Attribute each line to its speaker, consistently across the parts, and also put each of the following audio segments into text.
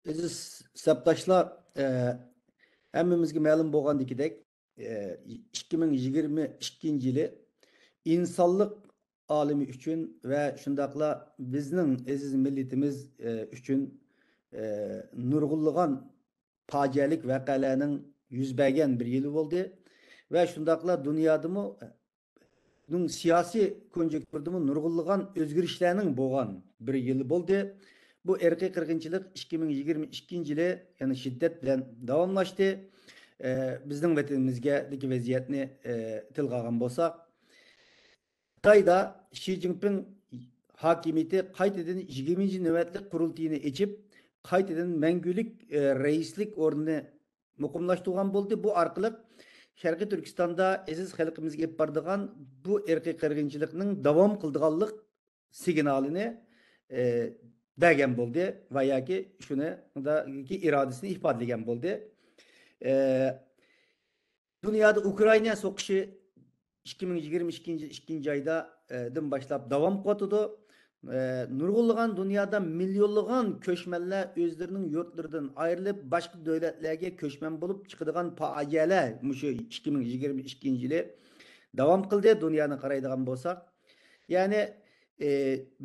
Speaker 1: Aziz sepdaşlar, hammamizga ma'lum bo'lgandekidek, 2022 yili insonlik olami uchun va shundaqla bizning aziz millatimiz uchun nurg'unlagan fojialik voqealarning yuz bergan bir yili bo'ldi va shundaqla dunyodami siyosiy konjunkturdami nurg'unlagan o'zgarishlarning bo'lgan bir yili bo'ldi. Bu irqiy qirg'inchilik 2022 yili yani shiddat bilan davomlashdi. Bizning vatanimizdagi vaziyatni tilga olgan bo'lsak, Xitoyda Xi Jinping hokimiyati qaytadan 20. navbatlik qurultayini ochib, qaytadan mangulik raislik o'rnini muqimlashtirgan bo'ldi. Bu orqali Sharqiy Turkistonda aziz xalqimizga olib boradigan bu irqiy qirg'inchilikning davom qildiganlik signalini bergan bo'ldi va yoki shuni irodasini ifodalagan bo'ldi. Dunyoda Ukraina so'qishi 2022 yil 2 oyda dan boshlab davom qiladi. Nurg'unlagan dunyoda milyonlagan ko'chmanlar o'zlarining yurtlaridan ayrilib boshqa davlatlarga ko'chman bo'lib chiqadigan fojialar mushu 2022 yili davom qildi. Dunyoni qaraydigan bo'lsak, ya'ni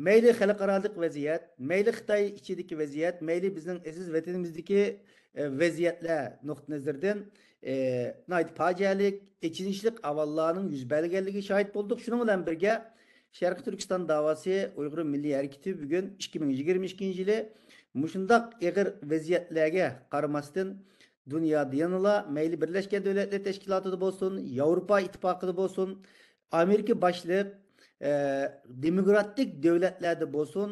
Speaker 1: mayli xalqarалық vaziyat, mayli Xitoy ichidagi vaziyat, mayli bizning aziz vatanimizdagi vaziyatlar nuqtai nazaridan fojialik, ichinishlik ahvollarning yuz berganligiga shohid bo'ldik. Shuning bilan birga Sharqiy Turkiston davosi Uyg'ur milliy harakati bugun 2022 yili mushundaq ig'ir vaziyatlarga qaramasdan dunyoda yanıla mayli Birleşken Devletler Teşkilatı'da bo'lsin, Yevropa İttifaqı'da bo'lsin, Amerika boshliq demokratik davlatlarda bo'lsin,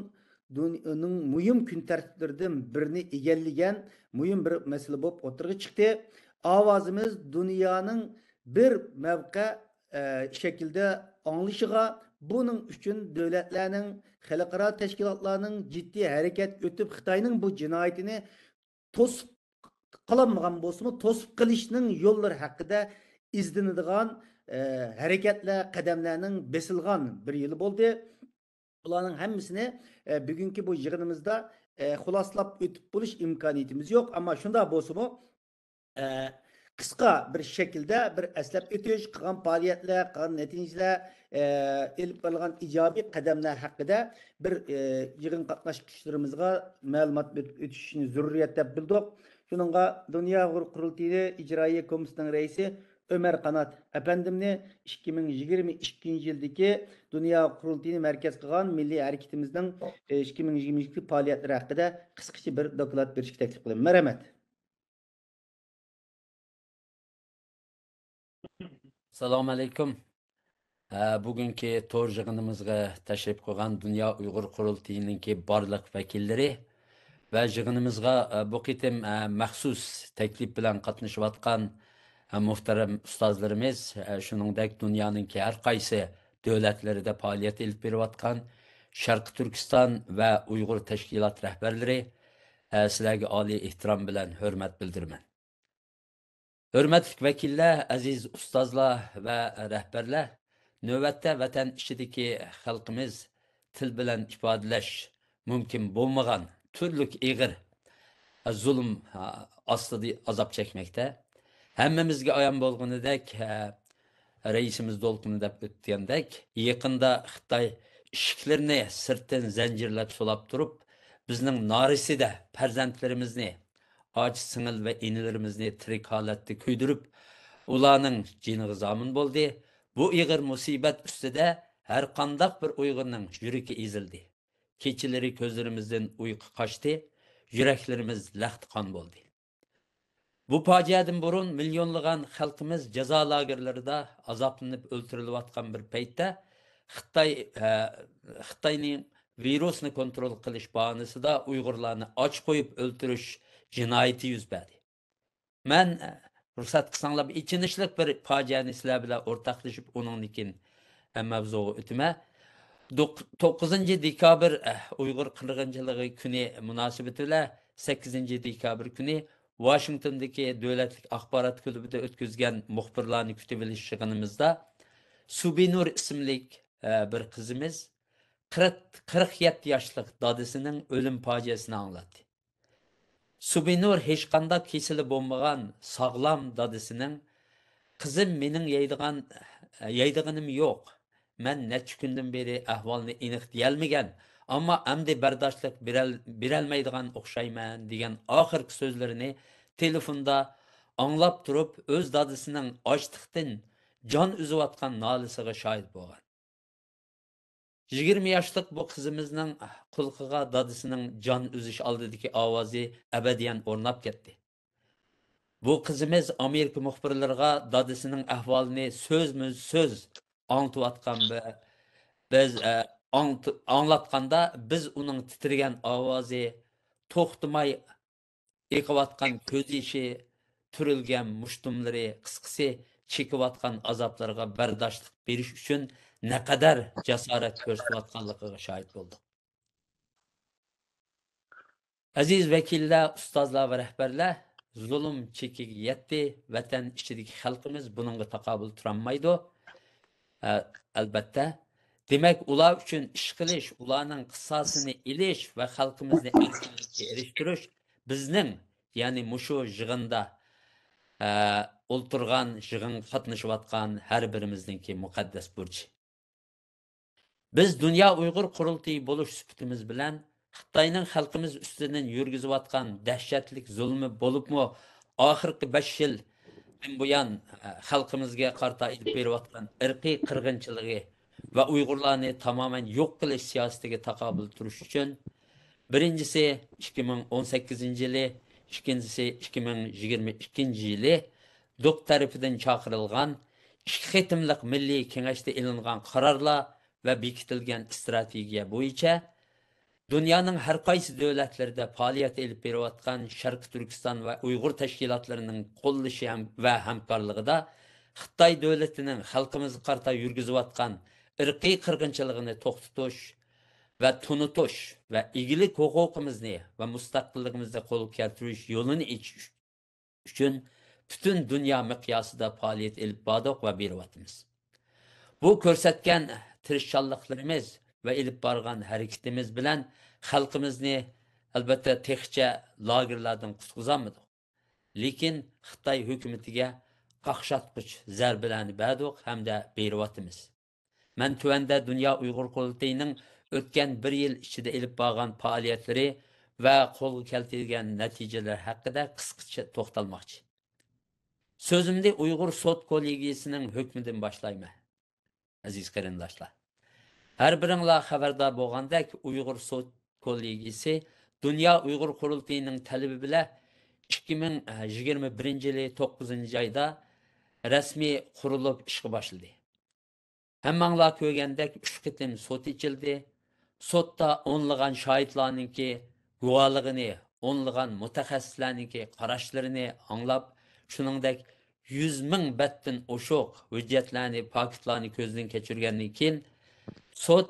Speaker 1: dunyoning muhim kun tartiblaridan birini egallagan muhim bir masala bo'lib o'tirg'i chiqdi. Ovozimiz dunyoning bir mavqe şekilde anglışıga, bunun için devletlerinin, xalqaro teşkilatlarının ciddi hareket ötüp Xitayning bu cinayetini to'sib qolmagan bo'lsa-mu, to'sib qilishning yo'llari haqida izlanadigan hareketler, qadamlarning besilgan bir yıl bo'ldi. Ularning hammasini bugungi bu yig'inimizda xulosalab o'tib bo'lish imkoniyatimiz yo'q, ammo shunda bo'lsa-mu qisqa bir şekilde bir eslab o'tish, qilgan faoliyatlar, qilgan natijalar, ilib qo'yilgan ijobiy qadamlar haqida bir yig'in qatnashchilarimizga ma'lumot o'tishni zaruriyat deb bildik. Shuningga Dunyo qurultayi ijroiya komissiyasining raisi Ömer Kanat efendimni 2022 yildagi Dunyo qurultayini markaz qilgan milliy harakatimizning 2022 faoliyatlari haqida qisqacha bir doklad berishga taklif qilaman. Marhamat.
Speaker 2: Assalomu alaykum. Bugungi to'r yig'inimizga tashrif qo'ygan Dunyo Uyg'ur qurultayininki barliq vakillari va yig'inimizga bu qitim maxsus taklif bilan qatnashayotgan muhtaram ustozlarimiz, shuningdek dunyoninki har qaysi davlatlarida faoliyat olib berayotgan Sharqiy Turkiston va Uyg'ur tashkilot rahbarlari, sizlarga oliy ehtirom bilan hurmat bildiraman. Hürmetli vekiller, aziz ustazlar ve rehberler, növbette vatan içindeki halkımız til bilen ifadeleş mümkün bulmagan türlük iğir zulüm aslında azap çekmekte. Hemmemizge ayan bolğunudek, reisimiz dolgunu dep ötdiyendek, yakında Xitay işiklerini sırttan zincirlep sulap durup, bizning nariside perzentlerimizni, aç sınıl ve inilerimizni tirik halatda kuydurup, ularning jiniga zamin bo'ldi. Bu ig'ir musibet ustida her qandaq bir Uyg'urning yuragi ezildi. Kechalari ko'zlarimizdan uyqu qochdi, yuraklarimiz laxt qon bo'ldi. Bu fojiadan burun milyonlagan xalqimiz jazo lagerlarida azoblanib o'ltirilayotgan bir paytda Xitoyning virusni kontrol qilish bahonasida Uyg'urlarni och qo'yib o'ltirish jinoyati yuz berdi. Men ruxsat qilsanglar ichinishlik bir fojiani sizlar bilan o'rtoqlashib uningnikin mavzuga o'tma. 9 dekabr Uyg'ur qirg'inchiligi kuni munosabati bilan 8 dekabr kuni Washingtondagi davlatlik axborot klubida o'tkazgan muxbirlarni kutib olish yig'inimizda Subinur ismli bir qizimiz 47 yoshlik dadisining o'lim fojiasini anglatdi. Subinur hech qanday kesili bo'lmagan sog'lom dadisining qizim mening yeydiganim yo'q. Men necha kundan beri ahvolni aniq deyolmagan, ammo amdi bardoshlik berolmaydigan o'xshayman degan oxirgi so'zlarini telefonda anglab turib, o'z dadisining ochliqdan jon uzayotgan nolisiga shohid bo'lgan. 20 yoshlik bu qizimizning qulqiga dadisining jon uzish oldidagi ovozi abadiyan o'rnab ketdi. Bu qizimiz Amerika muxbirlariga dadisining ahvolini so'zma-so'z anlatayotgan ve biz anlatganda biz uning titragan ovozi, to'xtamay eqiyotgan ko'z yoshi, turilgan mushtumlari, qisqasi chekiyotgan azoblarga bardoshlik berish uchun naqadar jasorat ko'rsatayotganligiga shohid bo'ldik. Aziz vakillar, ustozlar va rahbarlar, zulm chekiga yetdi. Vatan ichidagi xalqimiz buningga taqobil turolmaydi. Albatta. Demak, ular uchun ish qilish, ularning qissasini ilish va xalqimizni erkinlikka erishtirish bizning, ya'ni mushu yig'inda o'ltirgan, yig'in qatnashayotgan har birimizningki muqaddas burchi. Biz Dünya Uyg'ur qurultiyi bo'lish sifatimiz bilan Xitoyning xalqimiz ustidan yurgizayotgan dahshatlik zulmi bo'libmi, oxirgi 5 yil buyon xalqimizga qarta ilib berayotgan irqiy qirg'inchiligi va Uyg'urlarni tamoman yo'q qilish siyosatiga taqobil turish uchun birincisi 2018-yili, ikkinchisi 2022-yili DUQ tarafidan chaqirilgan 2 qitimliq milliy kengashda ilingan qarorlar ve bekitilgan strategiya bo'yicha dünyanın her qaysi devletlerinde faaliyet elip beriyotgan Şarkı Türkistan ve Uygur teşkilatlarının qo'llashi ve hamkorligida Xitoy devletinin xalqimizga qarta yurgizayotgan irqiy qirg'inchiligini to'xtatish ve tunutish ve egilik huquqimizni ve mustaqilligimizni qo'lga keltirish yo'lini ichish uchun butun dunyo miqyosida faoliyat elib bordik ve beryapmiz. Bu ko'rsatgan tirishchanliklarimiz ve ilip bargan hareketimiz bilen xalqimizni albatta texcha lagerlardan qutqizamadik. Lekin Xitoy hukumatiga qaqshatqich zarbalarni berdik hamda beryapmiz. Men tuvanda Dünya Uyg'ur qurultiyining o'tgan 1 yil ichida ilib borgan faoliyatlari va qo'lga keltirilgan natijalar haqida qisqacha to'xtalmoqchi. Sözümde Uyg'ur sud kollegiyasining hukmidan boshlayman. Aziz qarindoshlar. Her biringlar xabardor bo'lgandek, Uyg'ur sud kollegiyasi Dünya Uyg'ur qurultiyining talabi bilan 2021-yili 9-oyda rasmiy qurilib ishga boshladi. Hammanglar ko'rgandek 3 qitim sud ichildi. Sudda o'nlagan shohidlarningki guvohligini, o'nlagan mutaxassislarningki qarashlarini anglab, shuningdek 100 ming batdan oshiq hujjatlarni, faktlarni ko'zdan kechirgandan keyin sud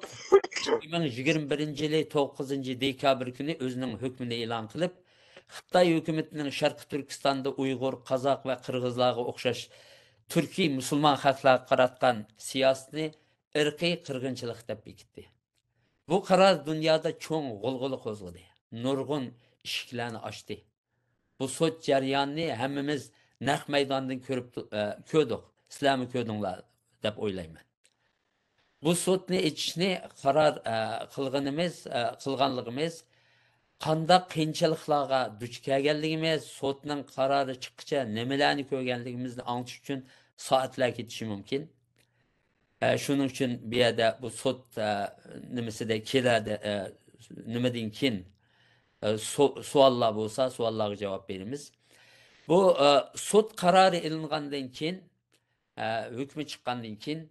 Speaker 2: 2021-yili 9-dekabr kuni o'zining hukmini e'lon qilib, Xitoy hukumatining Sharqi Turkistonda Uyg'ur, Qozoq va Qirg'izlarga o'xshash Turkiy musulmon xalqlarga qaratgan siyosatni irqiy qirg'inchilik deb bekitdi. Bu qaror dunyoda cho'ng g'ulg'ula qo'zg'adi, nurg'un eshiklarni ochdi. Bu sud jarayonini hammamiz naq maydondan ko'rdik. Sizlarmi ko'rdinglar deb o'ylayman. Bu sudni ichishni qaror qilganligimiz qanday qiyinchiliklarga duch kelganligimiz, sudning qarori chiqquncha nimalarni ko'rganligimizni anglatish uchun soatlar ketishi mumkin. Shuning uchun bu yerda bu sud nimasida keladi, nimadan keyin savollar bo'lsa, savollarga javob beramiz. Bu sud qarori ilingandan keyin, hukmi chiqqandan keyin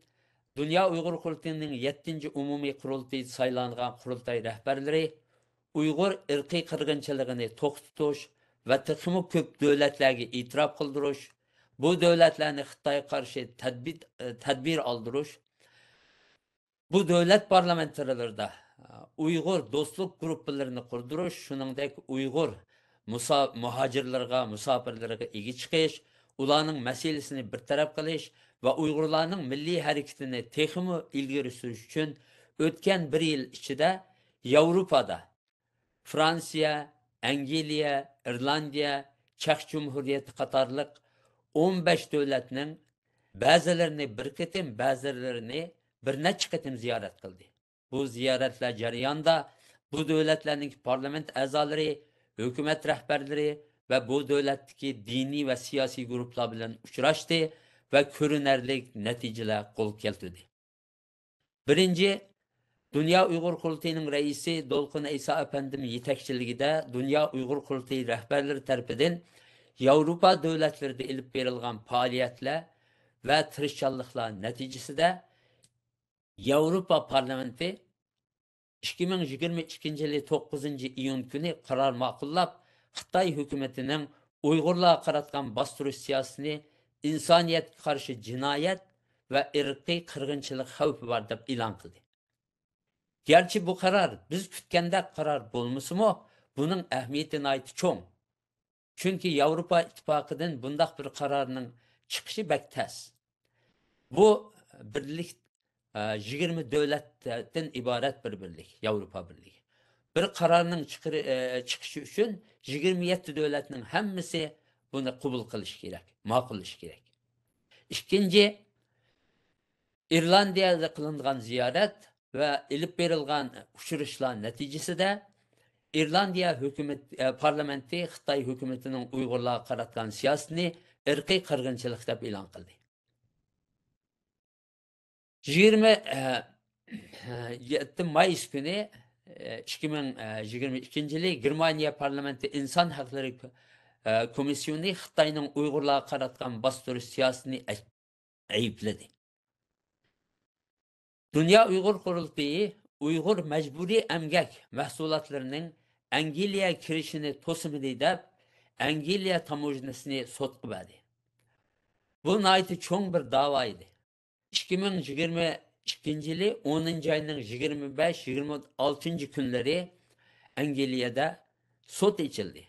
Speaker 2: Dünya Uyg'ur qurultiyining 7-umumiy qurultiyi saylangan qurultay rahbarlari Uyg'ur irqiy qirg'inchiligini to'xtatish va texmo ko'p davlatlarga e'tirof qildirish, bu davlatlarni Xitoyga qarshi tadbir oldirish, bu davlat parlamentarilarida Uyg'ur do'stlik guruhlarini qurdirish, shuningdek Uyg'ur muhojirlarga, musofirlarga ega chiqish, ularning masalasini bartaraf qilish ve Uyg'urlarning milliy hareketini texmo ilgari surish uchun o'tgan 1 yil ichida Yevropada Fransiya, Angliya, İrlandiya, Çek Cumhuriyeti qatarlıq 15 devletinin bazılarını bir qitim, bazılarını bir neçə qitim ziyaret qildi. Bu ziyaretler jarayonida bu devletlerin parlament a'zolari, hükümet rehberleri ve bu devletteki dini ve siyasi gruplar bilan uchrashdi ve ko'rinarli natijalar qo'l keltirdi. Birinci, Dünya Uygur Kurultayı'nın reisi Dolkun İsa Efendim yetekçiligide Dünya Uygur Kurultayı rehberleri tarafından Avrupa devletlerinde ilip verilgan faaliyetler ve tırışçallıklar neticesinde Avrupa Parlamenti 2022 yılı 9. iyun günü karar makullap Xitay hükümetinin Uygurluğa qaratgan bastırış siyasını insaniyet karşı cinayet ve ırkı kırgınçılık xavfi var deb ilan kıldı. Gerçi bu karar biz kütkende karar bulmuşmu bunun ehmiyeti ait çoğun. Çünkü Avrupa İttifakı'nın bundak bir kararının çıkışı bek tez. Bu birlik 20 devletten ibaret bir birlik, Avrupa Birliği. Bir kararının çıkışı için 27 devletin hemmisi bunu kabul kılış gerek, makul iş gerek. İkinci, İrlandiya'da kılıngan ziyaret ve ilip verilgan uçuruşlar neticesinde İrlandiya parlamenti Xitay hükümetinin Uygurluğa qaratgan siyasını ırkı kırgınçılık deb ilan kıldı. 27 Mayıs günü 2022 yılı Germaniya parlamenti İnsan Hakları Komisyonu Xitayning Uygurluğa qaratgan bastırış siyasını ayıpladı. Dünya Uygur Kurultayı Uygur mecburi emgek mahsulatlarının Angliya kirişini to'simidi deb Angliya tamojnasini sotqi berdi. Bu naiti çoğun bir davaydı. 2022 yılı 10. ayının 25-26. günleri Angliyada sot içildi.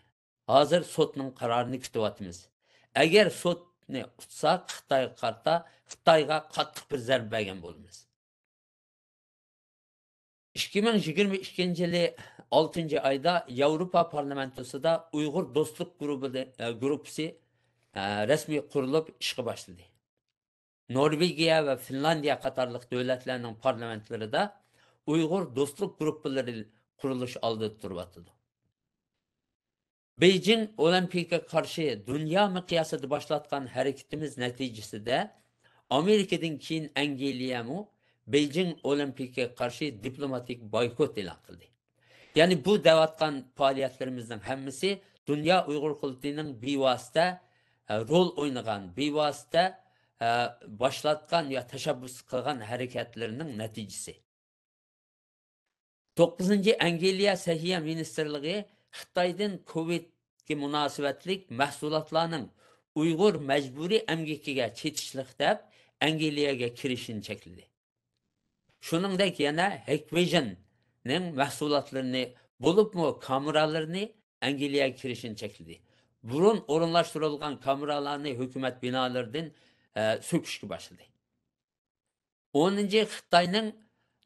Speaker 2: Hazır sotның kararını kütüvatımız. Eğer sotni tutsa Xitayga qattiq bir zarba bergan bo'lamiz. 2022 yılı 6. ayda Avrupa Parlamentosu'da Uygur Dostluk Grubusu resmi kurulup işe başladı. Norvegiya ve Finlandiya qatarlıq devletlerinin parlamentleri de Uygur Dostluk Grupları kuruluş aldı durmatıdı. Beijing Olimpiyaka karşı dünya miqyasida başlatkan hareketimiz neticesinde Amerika'dan keyin Angliyamu Beijing Olimpiyaka karşı diplomatik boykot ilan kıldı. Yani bu devatkan faaliyetlerimizden hemmisi Dünya Uygur Kurultayı'nın bivasıta rol oynagan, bivasıta başlatkan ya teşebbüs kılgan hareketlerinin neticesi. 9. Angliya Səhiyyə Ministerliği Xitaydan Covid'ga münasibetlik mahsulatlarının Uygur mecburi emgekiga çetişlik deb Angliyaga kirişini çekildi. Shuningdek yana Hikvision'ning mahsulotlarini bo'libmi kameralarni Angliyaga kirishini chekildi. Burun o'rinlashtirilgan kameralarni hukumat binolaridan söküşke başladı. 10. Xitayning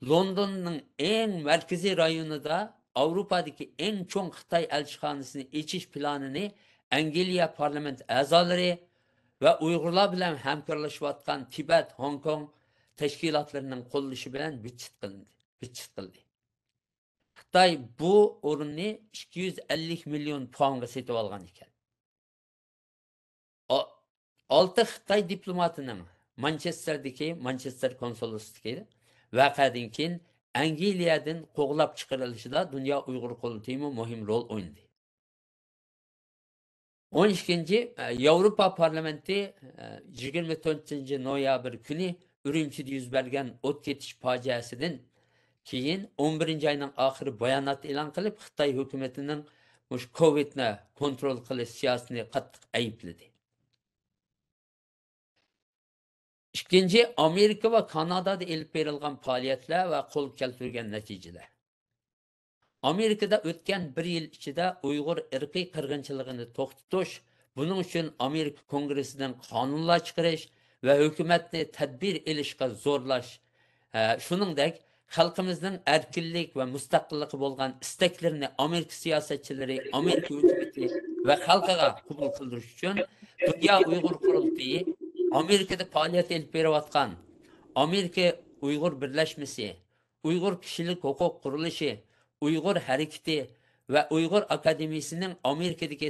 Speaker 2: Londonning eng merkezi rayonida Avrupa'daki en çok Xitay elçixonasini echish planini Angliya parlament a'zolari ve Uygurlar bilan hamkorlashayotgan Tibet, Hong Kong teşkilatlarının qo'llashi bilan bitchit qildi. Xitoy bu o'rinni 250 milyon poundga setib olgan ekan. 6 Xitoy diplomatining Manchester konsolosluğu vaqadan keyin Angliyadan qo'g'lab chiqarilishida Dünya Uygur Kurultayı muhim rol oynadı. 12. Avrupa Parlamenti 24. noyabr günü Ürümçide yüz bergen o't ketish fojiasidan keyin 11. ayning oxiri bayonot e'lon qilib Xitoy hukumatining Covid'ni kontrol qilish siyosatini qattiq aybladi. İkinci, Amerika ve Kanada'da elip verilgan faaliyetler ve kol keltirgen neticeler. Amerika'da ötken bir yıl içinde Uygur ırkı kırgınçılığını to'xtatish, bunun için Amerika Kongresi'den kanunlar çıkarış ve hükümetni tedbir ilişki zorlaş. Shuningdek, xalqimizning erkinlik va mustaqilligi bo'lgan istaklarini Amerika siyosatchilari, Amerika hukumati va xalqiga qabul qildirish uchun Dunyo Uyg'ur qurultiyi Amerikada faoliyat olib berayotgan Amerika Uyg'ur birlashmasi, Uyg'ur kishilik huquq qurilishi, Uyg'ur harakati va Uyg'ur akademiyasining Amerikadagi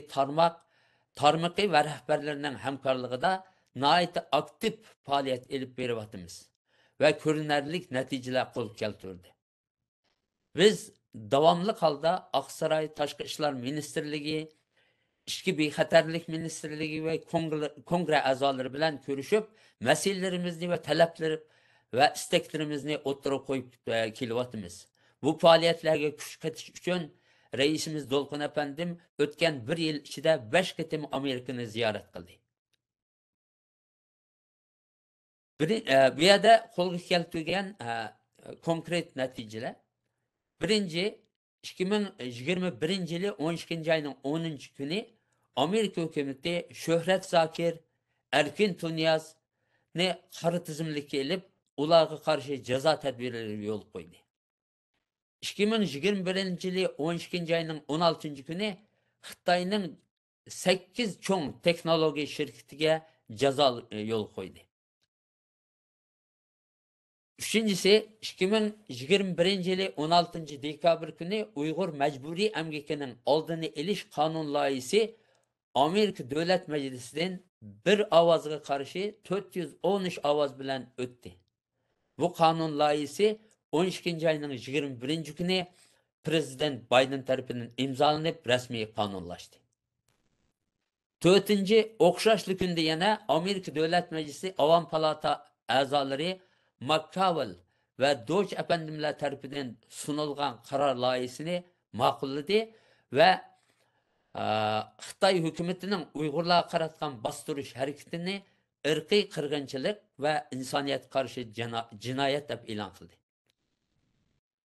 Speaker 2: tarmoqi va rahbarlarining hamkorligida nihoyat aktiv faoliyat olib beryapmiz ve görünərlik neticeler qo'l keltirdi. Biz davamlı holda Aqsaray Tashqi ishlar ministrligi, Ichki bexatarlik ministrligi ve kongre a'zolari bilan ko'rishib, masalalarimizni va talablar va istaklarimizni o'tirib qo'yib kelyapmiz. Bu faoliyatlarga kuch qatish uchun Reisimiz Dolqun efendim o'tgan 1 yil ichida 5 qitim Amerikani ziyorat qildi. Bu yerda qo'lga keltirilgan konkret natijalar. Birinci, 2021 yılı 12. ayının 10. günü Amerika hükümeti Şöhret Zakir, Erkin Tunyaz ne qora tizimlikka elib, ularga qarshi jazo tadbirlariga yo'l qo'ydi. 2021 yılı 12. ayının 16. günü Xitoyning 8 cho'ng texnologiya shirkatiga jazo yo'l qo'ydi. Üçüncüsü 2021 yılı 16. dekabr günü Uygur Mecburi Emgekinin oldunu eliş kanun layihisi Amerika Devlet Meclisi'nin bir avazga karşı 413 avaz bilen öttü. Bu kanun layihisi 12. ayının 21. günü Prezident Biden tarafından imzalanıp resmi kanunlaştı. Dördüncü, okşaşlı günde yana Amerika Devlet Meclisi Avam Palata azaları McConnell ve Doge efendimler tarafından sunulgan karar layihasini makulladı ve Xitay hükümetinin Uygurlarga qaratgan bastırış hareketini ırkıy kırgınçılık ve insaniyet karşı cinayet deb e'lon qildi.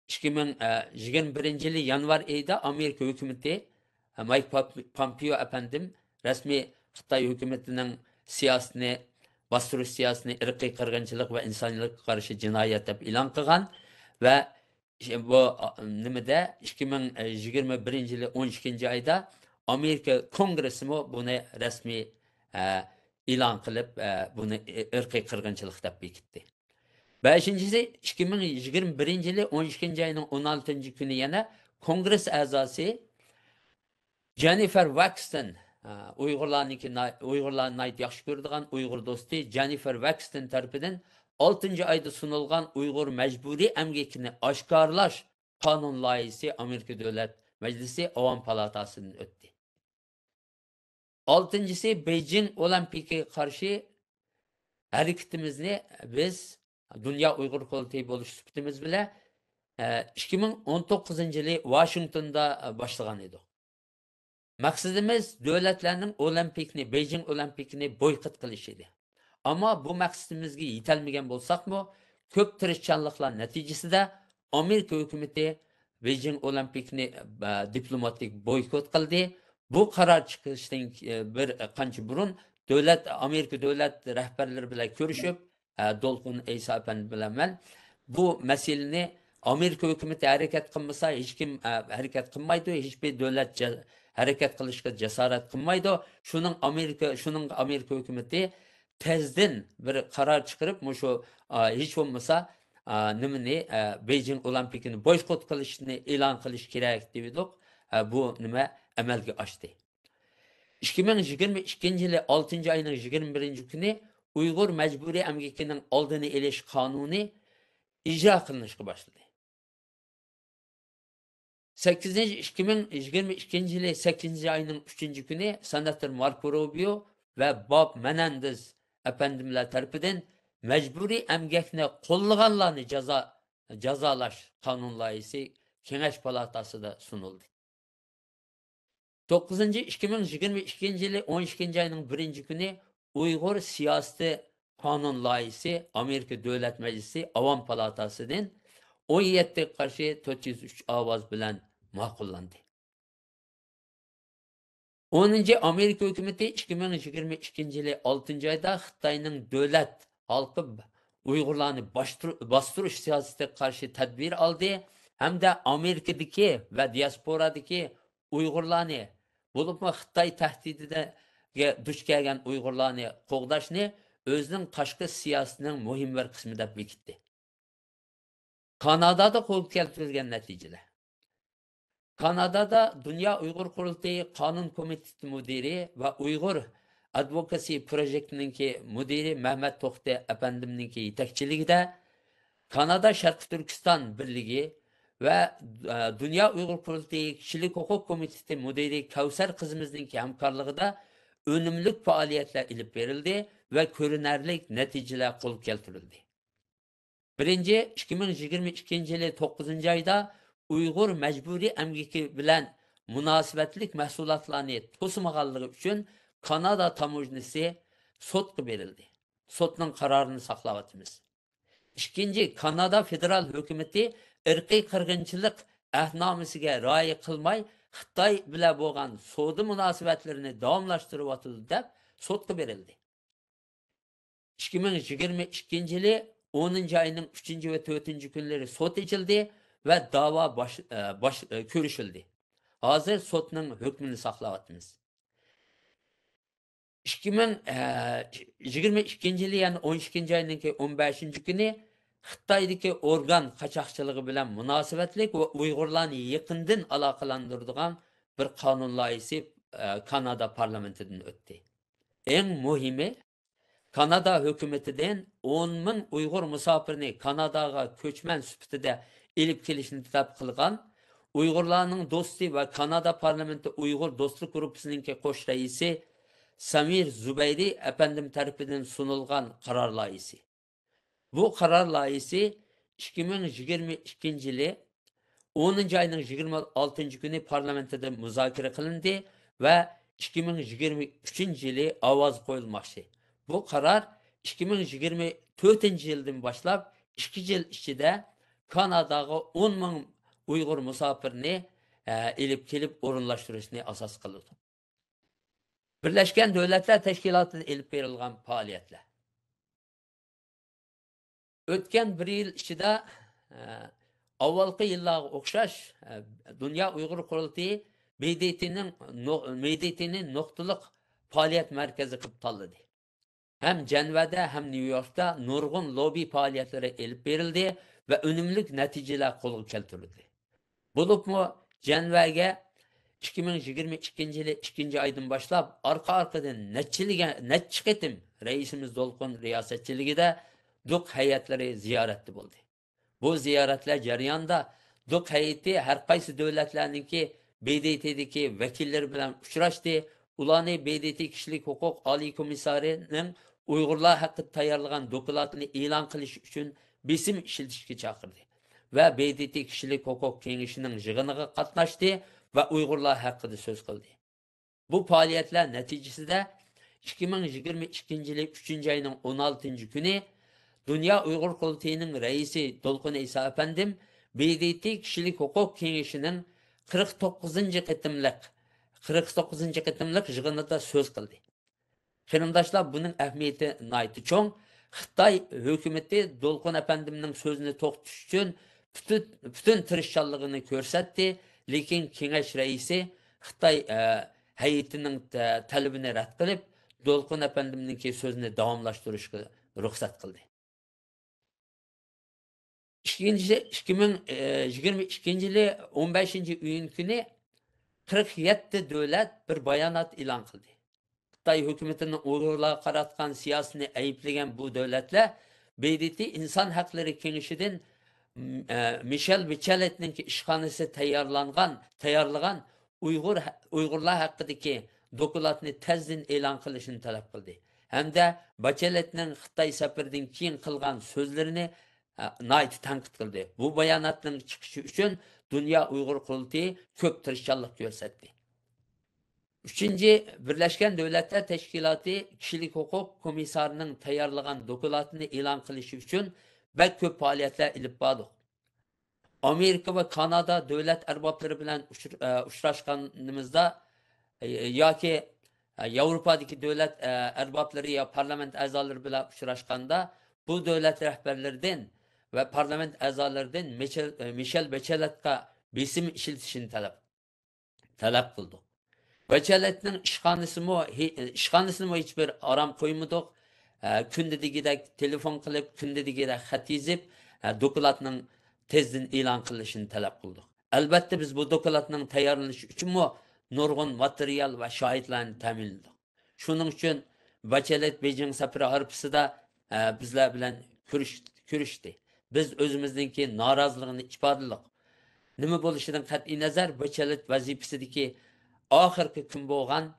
Speaker 2: 2021 yılı yanvar ayında Amerika hükümeti Mike Pompeo efendim resmi Xitay hükümetinin siyasetini bastırış siyasetini ırkıy kırgınçılık ve insaniyetga karşı cinayet deb e'lon qilgan ve bu nimada 2021 yılı 12. ayda Amerika Kongresi bunu resmi e'lon qilib bunu ırkıy kırgınçılık deb bekitdi. Beşincisi 2021 yılı 12. ayının 16. günü yana Kongres a'zosi Jennifer Waxton Uygurlarni yaxshi ko'radigan Uygur do'sti Jennifer Waxton tarafidan 6. ayda sunulgan Uygur mecburi emgekini oshkorlash qonun loyihasi Amerika Davlat Meclisi Avam Palatasidan o'tdi. 6. Beijing Olimpiyaga qarshi hareketimizni biz Dünya Uygur Qurultiyi bo'lish sifatimiz bilan 2019 yılı Washington'da başlagan edik. Maqsadimiz davlatlarning olimpikni, Beijing olimpikini boykot qilish edi. Ammo bu maqsadimizga yetolmagan bo'lsakmi, ko'p tirishchanliklar natijasida Amerika hukumati Beijing olimpikni diplomatik boykot qildi. Bu qaror chiqishdan bir qancha burun Amerika davlat rahbarlari bilan ko'rishib, Dolqun Eysa efendi bilan men bu masalani Amerika hukumati harakat qilmasa hech kim harakat qilmaydi, hech bir davlat harakat qilishga jasorat qilmaydi. Shuning Amerika hukumati tezden bir qaror chiqarib, shu hech bo'lmasa nimani Beijing olimpikini boykot qilishni e'lon qilish kerak dedik. Bu nima amalga oshdi. 2022 yılı 6. ayının 21. günü Uygur mecburi emgekinin oldini elish kanuni icra qilinishga başladı. 2022 yılı 8. ayının 3. günü Senator Marco Rubio ve Bob Menendez efendimler tarafından mecburi emgekni qo'llaganlarni jazolash kanun layihasi Kengash Palatasida sunuldu. 9. 2022 yılı 12. ayının 1. günü Uygur siyaseti kanun layihasi Amerika Devlet Meclisi Avam Palatası'nın 17 karşı 403 avaz bilen makullandı. 10. Amerika hükümeti 2022 yılı 6. ayda Xitayning davlat halkı Uygurlarni bastırış siyasete karşı tedbir aldı. Hem de Amerika'daki ve diasporadaki Uygurlarni, bulupmu Xitay tehdidine duch kelgan Uygurlarni qo'g'dashni o'zining tashqi siyosatining muhim bir qismi deb bekitdi. Kanadada qo'lga keltirilgan natijalar. Kanadada Dünya Uygur Kurultayı Kanun Komitesi Müdiri ve Uygur Advocacy Project'ninki müdiri Mehmet Tohti Efendim'ninki yetekçiligide Kanada Şarkı Türkistan Birliği ve Dünya Uygur Kurultayı Kişilik Hukuk Komitesi Müdiri Kevser kızımızınki hamkarlığında önümlük faaliyetler ilip verildi ve görünerlik neticeler kol keltirildi. Birinci, 2022 yılı 9. ayda Uygur mecburi emgiki bilen münasebetlik mahsulatlarını to'smag'anligi uchun Kanada tamojnisi sotga berildi. Sotning kararını saklavatimiz. İkinci, Kanada federal hükümeti irqiy qirg'inchilik ahdnomasiga rioya qilmay Xitoy bilan bo'lgan savdo munosabatlarini davomlashtiryotdi deb sotga berildi. 2022 yılı 10. ayının 3. ve 4. günleri sot içildi ve dava görüşüldü. Hazır sotның hükmünü saklavatımız. 2022 yılı yani 12. ayının 15. günü Xitoydagi organ kaçakçılığı bilen münasebetlik ve Uygurlarni yakından alakalandırdıgan bir kanun layihasi Kanada parlamentinden öttü. En muhimi Kanada hükümetinden 10 bin Uygur musafirini Kanadaga köçmen süpütüde elip kelişini talep kılgan, Uygurlarının dostu ve Kanada parlamenti Uygur dostluk grupsununki koş reisi Samir Zubeyri efendim tarafından sunulgan karar layihasi. Bu karar layihasi 2022 yılı 10. ayının 26. günü parlamentoda müzakere kılındı ve 2023 yılı avaz koyulmakta. Bu karar 2024 yıldan başlap 2 yıl içinde Kanada'ga 10 bin Uygur musafirini elip kelip orunlaştırışını asas kıldı. Birleşken Devletler Teşkilatı'nda elip verilgen faaliyetler. Ötken bir yıl içinde avvalki yıllarga okşaş Dünya Uygur Kurultayı BDT'nin noktalık faaliyet merkezi kılıp tanladı. Hem Cenev'de hem New York'ta nurgun lobi faaliyetleri elip verildi ve önümlük neticeler kolu keltirildi. Bulup mu Cenev'e 2022 yılı 2. aydan başlap arkadan netçi etim reisimiz Dolkun riyasetçiliğinde DUK heyetleri ziyaretli buldu. Bu ziyaretler jarayonida DUK heyeti her qaysi devletlerninki BDT'deki vekilleri bilen uçraştı. Ularni BDT Kişilik Hukuk Ali Komissarının Uygurlar hakkı tayarlagan dokulatını ilan kılış için besim işletişki çakırdı. Ve BDT Kişilik Hukuk Kengişinin jığınıga katnaştı ve Uygurlar hakkında söz kıldı. Bu faaliyetler neticesinde 2022 yılı 3. ayının 16. günü Dünya Uygur Kurultayı'nın reisi Dolkun İsa Efendim BDT Kişilik Hukuk Kengişinin 49. kıtımlık jığınında söz kıldı. Kırımdaşlar bunun ehmiyeti naytı çoğun. Xitay hükümeti Dolkun Efendim'nin sözünü to'xtatish için bütün tırışçallığını görsetti. Lekin Kengeş reisi Xitay heyetinin talebini rad kılıp Dolkun Efendim'nin sözünü davamlaştırışga ruhsat kıldı. 2022 yılı 15. iyun günü 47 devlet bir bayanat ilan kıldı. Xitay hükümetinin Uygurlarga qaratgan siyasini ayıplagan bu devletler BDT İnsan Hakları Kengişi'den Michel Bachelet'nin işhanesi tayarlagan Uygurlar hakkındaki dokulatını tezdin elan kılışını talep kıldı. Hem de Bachelet'nin Xitay seferinden keyin kılgan sözlerini nayt tankit kıldı. Bu bayanatın çıkışı için Dünya Uygur Kurultayı köp tırışçallık görsetti. Üçüncü, Birleşken Devletler Teşkilatı Kişilik Hukuk Komisarının tayarlagan dokulatını ilan kılışı için bek köp faaliyetler ilip bağlı. Amerika ve Kanada devlet erbapları bilen uçraşkanımızda ya ki Avrupa'daki devlet erbapları ya parlament azaları bilen uçraşkanda bu devlet rehberlerinden ve parlament azalarından Michel Bachelet'e besim işletişini talep kıldık. Vaçaletning ishxonasini hech bir aram qo'ymadik. Kunda degidek telefon qilib, kunda degidek xat yozib, dokladning tezdan e'lon qilinishini talab qildik. Albatta biz bu dokladning tayyorlanishi uchun nurg'un material va shohidlarni ta'minladik. Shuning uchun Vaçalet Beijing safari harpisida bizlar bilan ko'rishdi. Biz o'zimizningki noroziligini ifodaladik. Nima bo'lishidan qat'iy nazar Vaçalet vazifasidagi oxirgi kun bo'lgan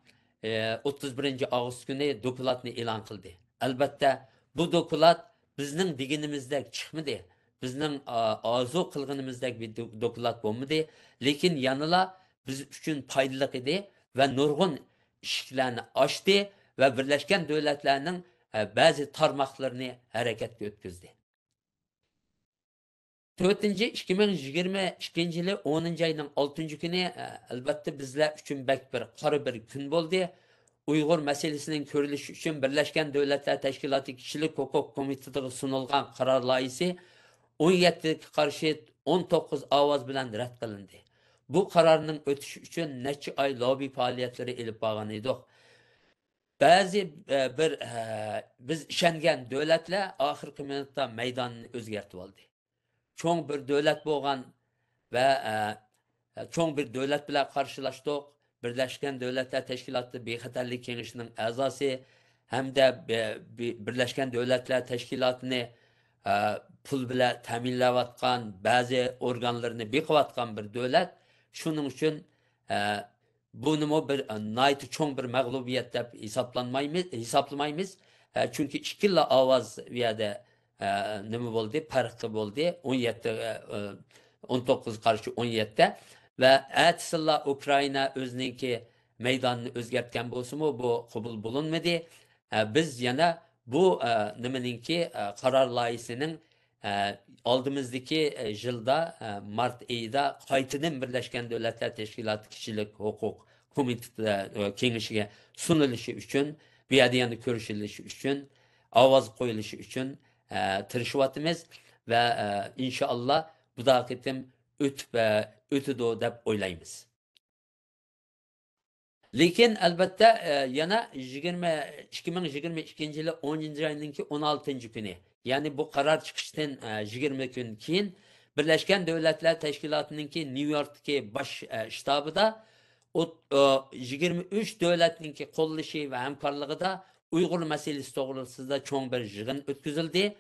Speaker 2: 31 avgust kuni dokladni e'lon qildi. Albatta bu doklad bizning deganimizdek chiqmadi. Bizning orzu qilganimizdek bir doklad bo'lmadi, lekin yanıla biz uchun foydali edi va nurg'un ishlarni ochdi va Birlashgan Davlatlarning ba'zi tarmoqlarini harakatga o'tkazdi. 4-nji 2022 yılı 10. ayının 6. günü albatta bizler üçün bek bir qara bir gün boldu. Uyghur meselesinin körülüşü üçün Birleşken Devletler Teşkilatı Kişilik Hukuk Komitesi'ne sunulgan karar layihsi 17 karşı 19 avaz bilen rad kılındı. Bu kararının ötüşü üçün neçe ay lobi faaliyetleri elip bağlan edik. Bazı biz işengen devletler ahirki minutda meydanını özgertip aldı. Çoğun bir devlet boğan ve çoğun bir devlet bile karşılaştık. Birleşken Devletler Teşkilatı Bexatarlik Kengişinin azası hem de Birleşken Devletler Teşkilatı'nı pul bile teminlevatkan bazı organlarını beqıvatkan bir devlet. Şunun için bunu bir naytı çoğun bir mağlubiyet dep hesaplamaymiz. Çünkü ikilla avaz viyade nima bo'ldi? Farqi bo'ldi. 19 qarshi 17 ve Atsilla Ukrayna o'ziningki maydonini o'zgartgan bo'lsa-mu, bu qabul bo'linmadi. Biz yana bu nimaninki qaror loyihasining oldimizdagi yilda mart oyida qaytadan Birlashgan Davlatlar Teşkilatı Kişilik Hukuk Komitesi kengashiga sunilishi uchun, bu yerda yana ko'rishilishi uchun, ovoz qo'yilishi uchun tirishiyotimiz ve inşallah bu da ketim ötüdü deb o'ylaymiz. Lekin albatta yana 2022 yılı 10. ayının 16. günü, yani bu karar çıkıştan 20 gün keyin Birleşken Devletler Teşkilatı'nınki New York'taki baş ştabıda 23 devletninki qo'llashi ve hamkorligida Uyghur meselesi doğrultusunda çoğun bir yığın ötküzüldü.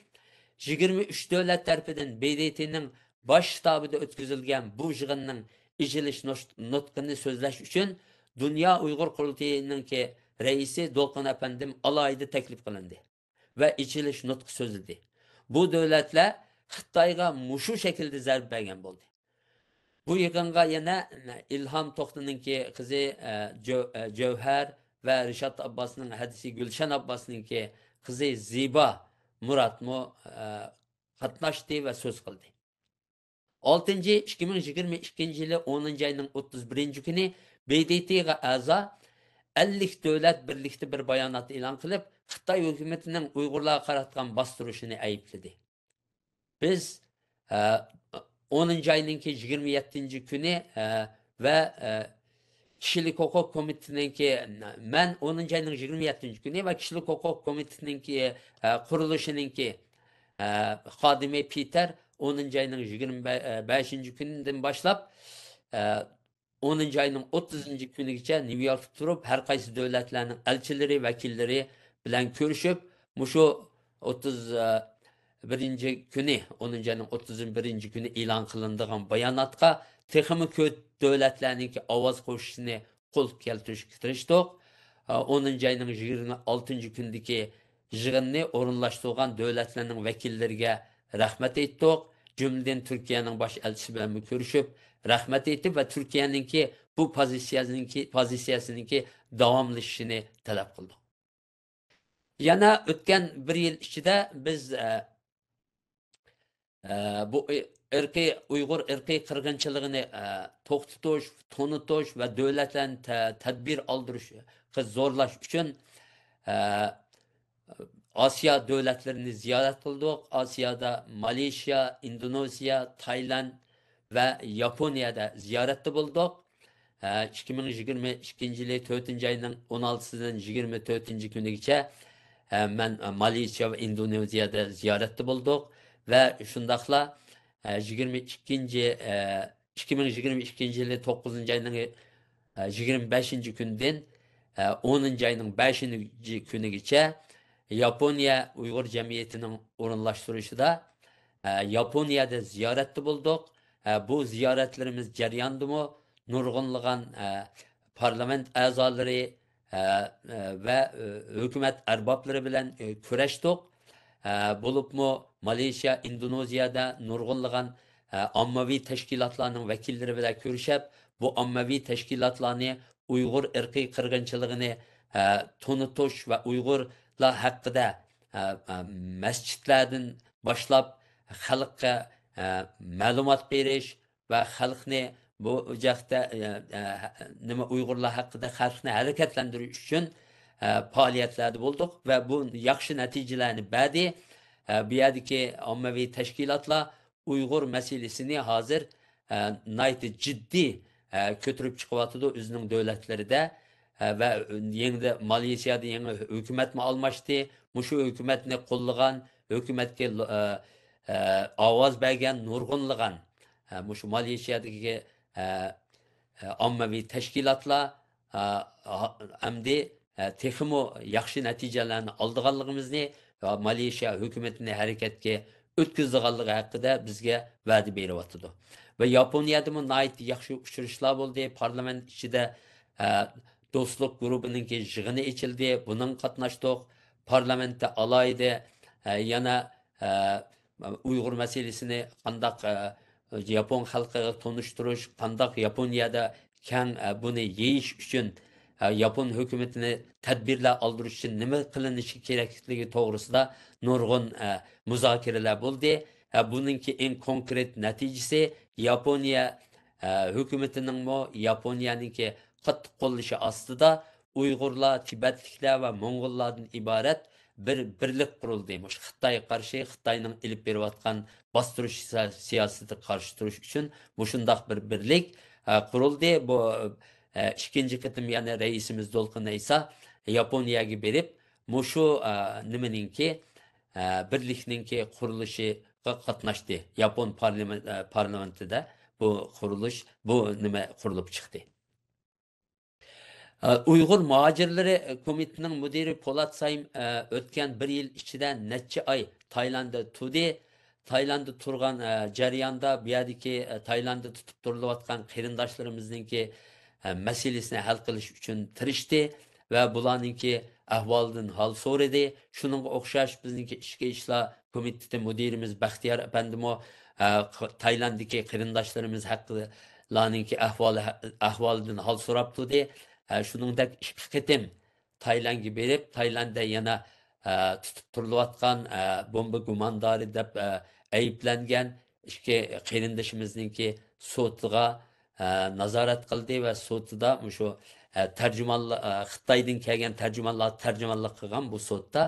Speaker 2: 23 devlet tarafından BDT'nin baş ştabıda ötküzülgen bu yığının iciliş nutkını sözleş için Dünya Uyghur Kurultayı'nınki reisi Dolkun Efendim alayda teklif kılındı ve iciliş nutku sözüldü. Bu devletler Xitayga muşu şekilde zerb bergen oldu. Bu yığınga yana İlham Toxtu'nunki kızı Cevher ve Rişat Abbas'ın hadisi Gülşen Abbas'ınki kızı Ziba Murat katlaştı ve söz kıldı. 6. 2022 yılı 10. ayının 31. günü BDT'ye aza 50 devlet birlikte bir bayanat ilan kılıp Xitay hükümetinin Uygurluğa qaratgan bastırışını ayıpladı. Biz 10. ayının 27. günü ve Kişilik Hukuk Komitesi'ninki ben 10. ayının 27. günü ve Kişilik Hukuk Komitesi'ninki kuruluşununki Xadimi Peter 10. ayının 25. gününden başlap 10. ayının 30. günügacha New York'ta turup her kaysi devletlerinin elçileri, vekilleri bilen görüşüp muşu 31. günü 10. ayının 31. günü ilan kılındığın bayanatqa texmi köt devletlerinki avaz koşusunu kol keltirishdik. 10. ayının 26. gündeki yığınni orunlaştırgan devletlerinin vekilleriga rahmet ettik. Cümleden Türkiye'nin baş elçisi bilen görüşüp rahmet ettik ve Türkiye'ninki bu pozisiyasınınki davamlaşışını talep kıldık. Yana ötken bir yıl içinde biz bu Uygur ırkı kırgınçılığını to'xtatish, tonutish ve devletlerin tedbir aldırış, zorlaş için Asya devletlerini ziyaret kıldık. Asya'da Malezya, Endonezya, Tayland ve Japonya'da ziyarette bulduk. 2022 yılı 4. ayının 16'sından 24. günügacha ben Malezya ve Endonezya'da ziyarette bulduk ve şundakla 2022 yılı 9. ayının 25. günden 10. ayının 5. günügacha Japonya Uygur Cemiyeti'nin orunlaştırışıda Japonya'da ziyarette bulduk. Bu ziyaretlerimiz jarayonida mı nurg'unlagan parlament a'zoları ve hükümet erbapları bilen kurashdik. Bulupmu Malezya, Endonezya'da nurg'unlagan ommaviy tashkilotlarning vakillari bilan ko'rishib, bu ommaviy tashkilotlarni Uyg'ur irqiy qirg'inchiligini tunutish va Uyg'urlar haqida masjidlardan boshlab xalqqa ma'lumot berish va xalqni bu joqda nima Uyg'urlar haqida xalqni harakatlantirish uchun faaliyetlarda bulduk ve bu yaxshi natijalarni berdi. Bu yerdeki ommaviy tashkilotlar Uyg'ur meselesini hozir nihoyatda ciddi ko'tarib chiqyapti o'zining davlatlarida ve yangi Maleziyada yangi hukumat almashdi. Mushu hukumatni qo'llagan, hukumatga ovoz bergan, nurg'unlagan mushu Maleziyadagi ommaviy tashkilotlar hamda texmo yaxshi natijalarni oldiganligimizni va Malezya hukumatini harakatga o'tkazganligi haqida bizga va'da beryapti. Ve Yaponya'da mı nihoyat yaxshi uchrashishlar bo'ldi. Parlament ichida do'stlik guruhininki yig'ini ichildi. Bunun qatnashdik. Parlamentda alayda yana Uyg'ur meselesini qandaq Yapon xalqiga tonishtirish, qandaq Yaponiyada keng buni yeyish uchun Yapon hukumatini tadbirlar aldirish uchun nima qilinishi kerakligi to'g'risida nurg'un muzokaralar bo'ldi. Buningki eng konkret natijasi Yaponiya hukumatining Yaponiyaningki qattiq qo'llashi ostida Uyg'urlar, Tibetliklar va Mo'ng'ullardan iborat bir birlik kuruldu. Xitoyga qarshi Xitoyning ilib berayotgan bostirish siyosatiga qarshi turish uchun shundoq bir birlik kuruldu. Bu ikinci qitim yana raisimiz Dolqin Aysa Yaponiyaga berib, shu nimaninki birlikninki qurilishiga qatnashdi. Yapon parlamentida bu qurilish, bu nima qurilib chiqdi. Uyghur Muhacirleri Komitesi'nin müdiri Polat Sayım ötken bir yıl içinde neçe ay Tayland'da tudi. Tayland'da turgan jarayonda bu yerdeki Tayland'da tutup durulayotgan qarindoshlarimizningki meselesini hal qilish uchun tirishdi ve bularninki ahvolidan hal so'radi. Shuningga o'xshash bizningki ichki ishlar komiteti müdirimiz Baxtiyor apandimo Taylanddagi qarindoshlarimiz haqidagi ahvolidan hal so'rab turdi. Shuningdek ikki qitim Taylandga berib, Taylandda yana tutib turilayotgan bomba gumondori deb ayblangan ikki qarindoshimizningki sotiga nazorat qildi va sotida shu tarjimonlar Xitoydan kelgan tarjimonlar tarjimonlik qilgan bu sotda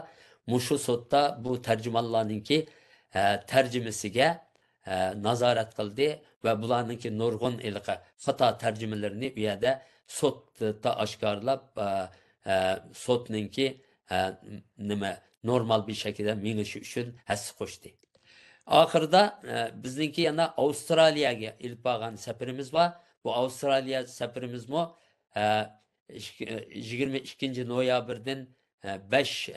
Speaker 2: shu sotda bu tarjimonlarningki tarjimasiga nazorat qildi va bularningki nurg'un xato tarjimalarini u yerda sotda oshkorlab sotninki nima normal bir şekilde minishi uchun hassa qo'shdi. Oxirida bizningki yana Avstraliyaga ilib borgan safarimiz var. Bu Avstraliya safarimizmi 22 noyabrdan 5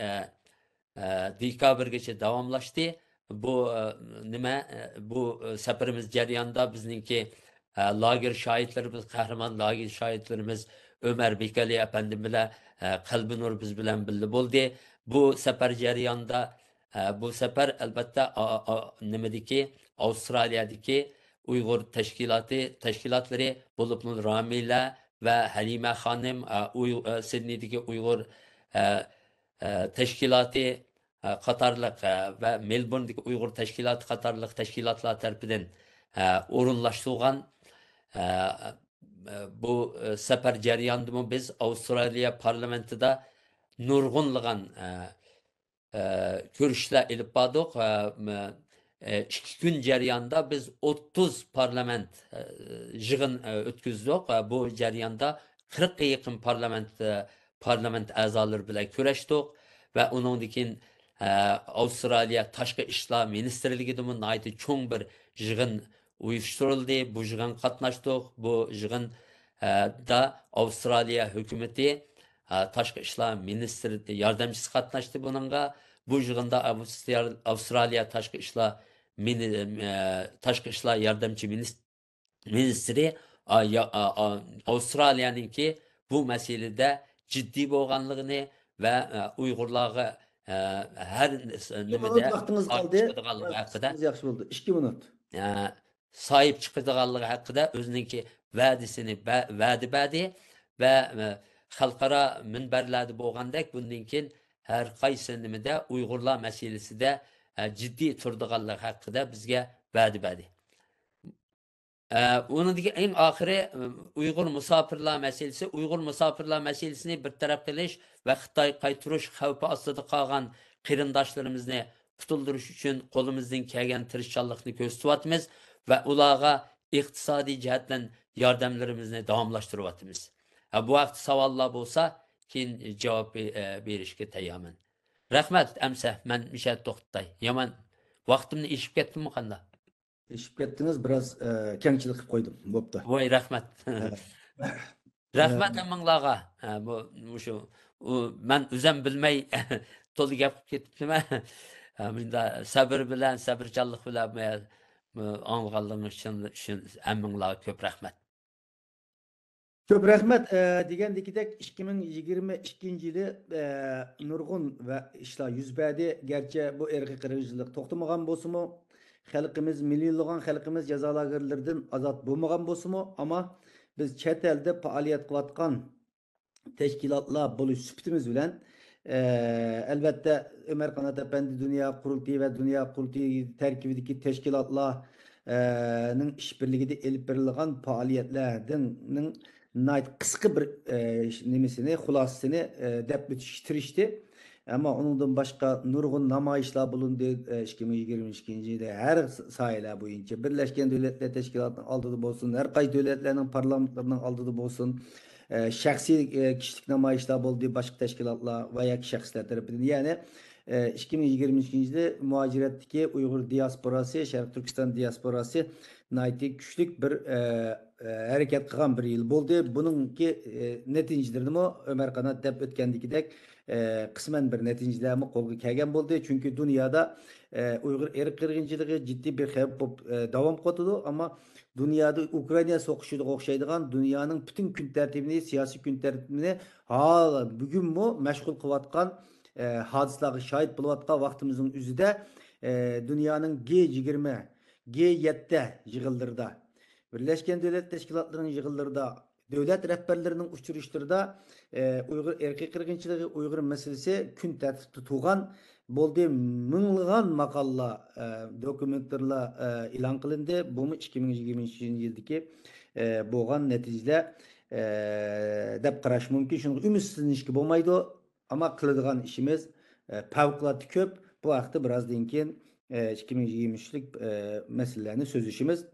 Speaker 2: dekabrgacha davomlashdi. Bu nima bu safarimiz jarayonida bizningki lager şahitlerimiz, kahraman lager şahitlerimiz Ömer Bekali efendim bile kalbi nur biz bilen bildi buldu. Bu sefer jarayonda bu sefer elbette nemedeki Avustralya'daki Uygur teşkilatları bulup Ramila ve Halime Hanım Sydney'deki Uygur teşkilatı Katarlık ve Melbourne'deki Uygur teşkilatı Katarlık teşkilatlar tarafından orunlaştırılan bu sefer jarayonida biz Avustraliya parlamentida nurg'unlagan görüşler ilip bardık. 2 gün jarayonida biz 30 parlament yig'in o'tkazdik. Bu jarayonda 40 ga yaqin parlament a'zolari bilan ko'rashdik va undan keyin Avstraliya Tashqi ishlar ministrligida nihoyatda cho'ng bir yig'in uyushtirildi. Bu yig'in qatnashdik. Bu yig'in da Avstraliya hukumati Tashqi ishlar ministri yordamchisi qatnashdi buningga. Bu yig'inda Avstraliya Tashqi ishlar yordamchi ministri Avstraliyaninki bu masalada jiddiy bo'lganligini va Uyg'urlarga har
Speaker 1: 2
Speaker 2: nimada
Speaker 1: minut vaqtingiz
Speaker 2: sahib
Speaker 1: qoldi.
Speaker 2: chiqadiganligi haqida
Speaker 1: Qisqangiz yaxshi bo'ldi. 2 minut.
Speaker 2: sahib chiqadiganligi haqida o'zininki va'dasini va'da berdi va xalqaro minbarlarda bo'lgandek bundan keyin har qaysi nimada Uyg'urlar masalasida jiddiy turdiganligi haqida bizga va'da berdi. Uningdagi eng oxiri Uyg'ur musofirlar masalasini bir taraf qilish va Xitoy qaytirish xavfi ostida qolgan qarindoshlarimizni qutuldirish uchun qo'limizdan kelgan tirishchanlikni ko'rsatyapmiz va ularga iqtisodiy jihatdan yordamlarimizni davomlashtiryapmiz. Bu vaqt savollar bo'lsa, keyin javob berishga tayyorman. Rahmat, amsa men misha to'xtatay. Yomon vaqtimni ishib ketdimmi qanday?
Speaker 1: Eshib ketdingiz, biraz kengchilik qilib qo'ydim. Bo'pti.
Speaker 2: Voy rahmat. Rahmat hammanglarga. Bu shu men o'zim bilmay to'liq gap qilib ketibman. Bunda sabr bilan, sabrchanlik bilan anlaganligim uchun hammanglarga ko'p rahmat.
Speaker 1: Çok rahmet. Degandekidek 2022 yılı nurg'un ve işler yüz berdi. Gerçi bu erki qirg'inchilik to'xtamagan bo'lsa-mu, xalqimiz, milyonlagan xalqimiz jazolarlardan azod bo'lmagan bo'lsa-mu, ama biz chet elda faoliyat qilayotgan teşkilatlar bo'lish sifatimiz bilan albatta Ömer Kanat Efendi Dünya Kurultayı ve Dünya Kurultayı terkibideki teşkilatlarning işbirligida elib berilgan faoliyatlarning qisqa bir nimesini, xulasasını deb bitishtirishdi. Ama onundan başka nurg'un namoyishlar bulundu 2022 yilda her sohalar bo'yicha. Birleşken Devletler Teşkilatı'nın aldığı bo'lsin, her qaysi devletlerinin parlamentlarının aldığı bo'lsin, shaxsiy kişilik namoyishlar bo'ldi başka teşkilatlar veya shaxslar tarafidan. Yani 2022 yilda muaciratdagi Uyg'ur diasporasi, Sharq Turkiston diasporasi nihoyatda kuchli bir harakat qilgan bir yil bo'ldi. Buningki neticalarini Ömer Kanat deb o'tgandagidek qismen bir neticelerimi qo'lga kelgan bo'ldi. Çünkü dünyada Uyg'ur erk qirg'inchiligi ciddi bir xavf bo'lib davom qiladi, ama dünyada Ukrayna so'qishiga o'xshaydigan dunyoning bütün kun tartibini, siyosiy kun tartibini hala bugunmi mashg'ul qilayotgan hodisalarga shohid bo'layotgan vaqtimizning o'zida dunyoning G20, G7 yig'inlarida, Birleşken Devletler Teşkilatlarının yig'inlarida, devlet rehberlerinin uçuruşlarında Uyghur erkek qirg'inchiligi, Uyghur meselesi kun tartibda tutulan bo'ldi. Minglagan maqollar, dokumentlarla e'lon qilindi. Bu 2023 yildagi bo'lgan natijalar deb qarash mumkin. Shunga umidlanishga bo'lmaydi, ama qiladigan ishimiz favqulodda ko'p. Bu haqda birozdan keyin 2023lik meselelerni sözleşimiz.